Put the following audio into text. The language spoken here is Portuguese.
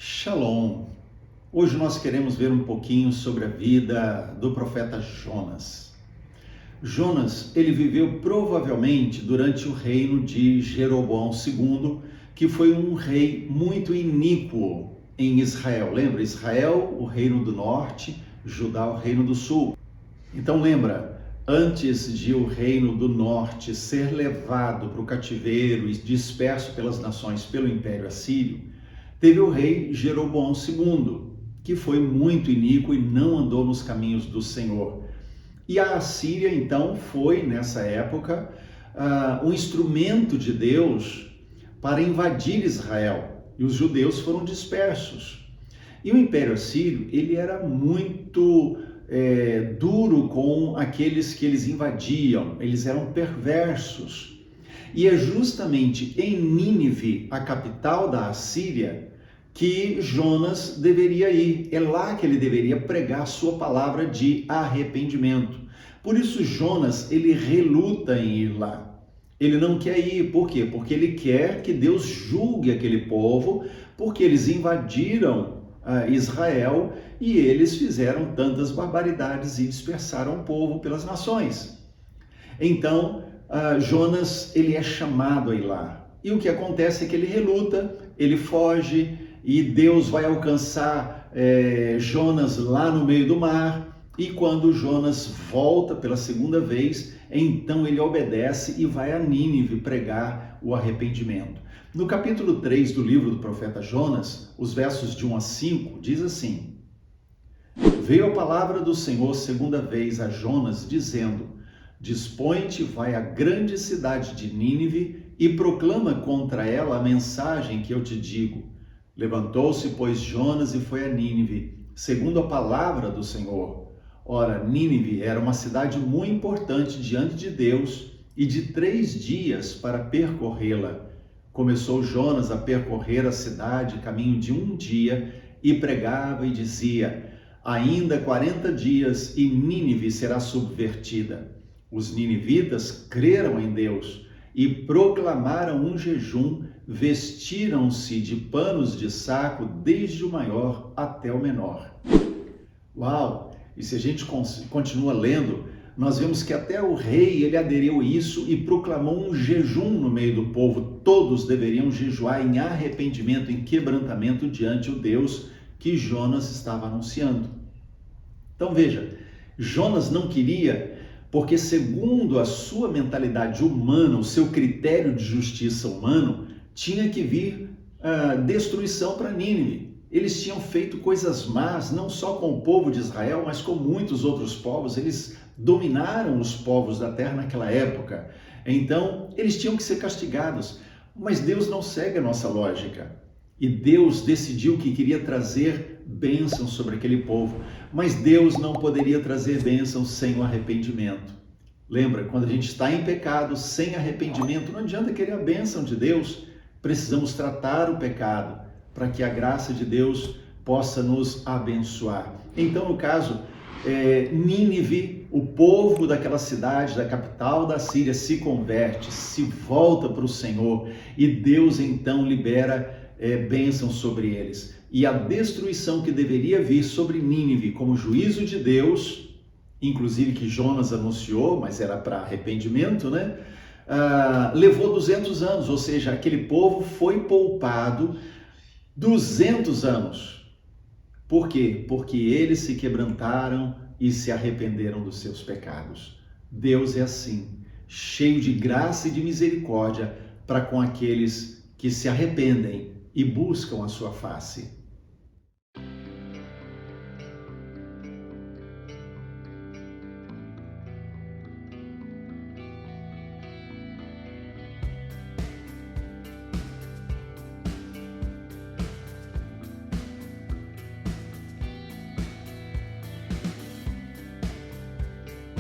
Shalom! Hoje nós queremos ver um pouquinho sobre a vida do profeta Jonas. Jonas, ele viveu provavelmente durante o reino de Jeroboão II, que foi um rei muito iníquo em Israel. Lembra? Israel, o reino do norte, Judá, o reino do sul. Então lembra, antes de o reino do norte ser levado para o cativeiro e disperso pelas nações pelo Império Assírio, teve o rei Jeroboão II, que foi muito iníquo e não andou nos caminhos do Senhor. E a Assíria, então, foi, nessa época, um instrumento de Deus para invadir Israel. E os judeus foram dispersos. E o Império Assírio, ele era muito duro com aqueles que eles invadiam. Eles eram perversos. E é justamente em Nínive, a capital da Assíria, que Jonas deveria ir. É lá que ele deveria pregar a sua palavra de arrependimento. Por isso Jonas, ele reluta em ir lá. Ele não quer ir. Por quê? Porque ele quer que Deus julgue aquele povo, porque eles invadiram Israel e eles fizeram tantas barbaridades e dispersaram o povo pelas nações. Então, Jonas, ele é chamado a ir lá. E o que acontece é que ele reluta, ele foge, e Deus vai alcançar Jonas lá no meio do mar, e quando Jonas volta pela segunda vez, então ele obedece e vai a Nínive pregar o arrependimento. No capítulo 3 do livro do profeta Jonas, os versos de 1 a 5, diz assim: Veio a palavra do Senhor segunda vez a Jonas, dizendo: Dispõe-te, vai à grande cidade de Nínive e proclama contra ela a mensagem que eu te digo. Levantou-se, pois, Jonas e foi a Nínive, segundo a palavra do Senhor. Ora, Nínive era uma cidade muito importante diante de Deus e de 3 dias para percorrê-la. Começou Jonas a percorrer a cidade, caminho de 1 dia, e pregava e dizia: Ainda 40 dias e Nínive será subvertida. Os ninivitas creram em Deus e proclamaram um jejum, vestiram-se de panos de saco, desde o maior até o menor. Uau! E se a gente continua lendo, nós vemos que até o rei, ele aderiu a isso e proclamou um jejum no meio do povo. Todos deveriam jejuar em arrependimento, em quebrantamento diante do Deus que Jonas estava anunciando. Então veja, Jonas não queria, porque segundo a sua mentalidade humana, o seu critério de justiça humano, tinha que vir destruição para Nínive. Eles tinham feito coisas más, não só com o povo de Israel, mas com muitos outros povos. Eles dominaram os povos da terra naquela época. Então, eles tinham que ser castigados. Mas Deus não segue a nossa lógica. E Deus decidiu que queria trazer bênção sobre aquele povo. Mas Deus não poderia trazer bênção sem o arrependimento. Lembra, quando a gente está em pecado, sem arrependimento, não adianta querer a bênção de Deus. Precisamos tratar o pecado para que a graça de Deus possa nos abençoar. Então, no caso, Nínive, o povo daquela cidade, da capital da Síria, se converte, se volta para o Senhor, e Deus então libera bênção sobre eles. E a destruição que deveria vir sobre Nínive como juízo de Deus, inclusive que Jonas anunciou, mas era para arrependimento, né? Levou 200 anos, ou seja, aquele povo foi poupado 200 anos. Por quê? Porque eles se quebrantaram e se arrependeram dos seus pecados. Deus é assim, cheio de graça e de misericórdia para com aqueles que se arrependem e buscam a sua face.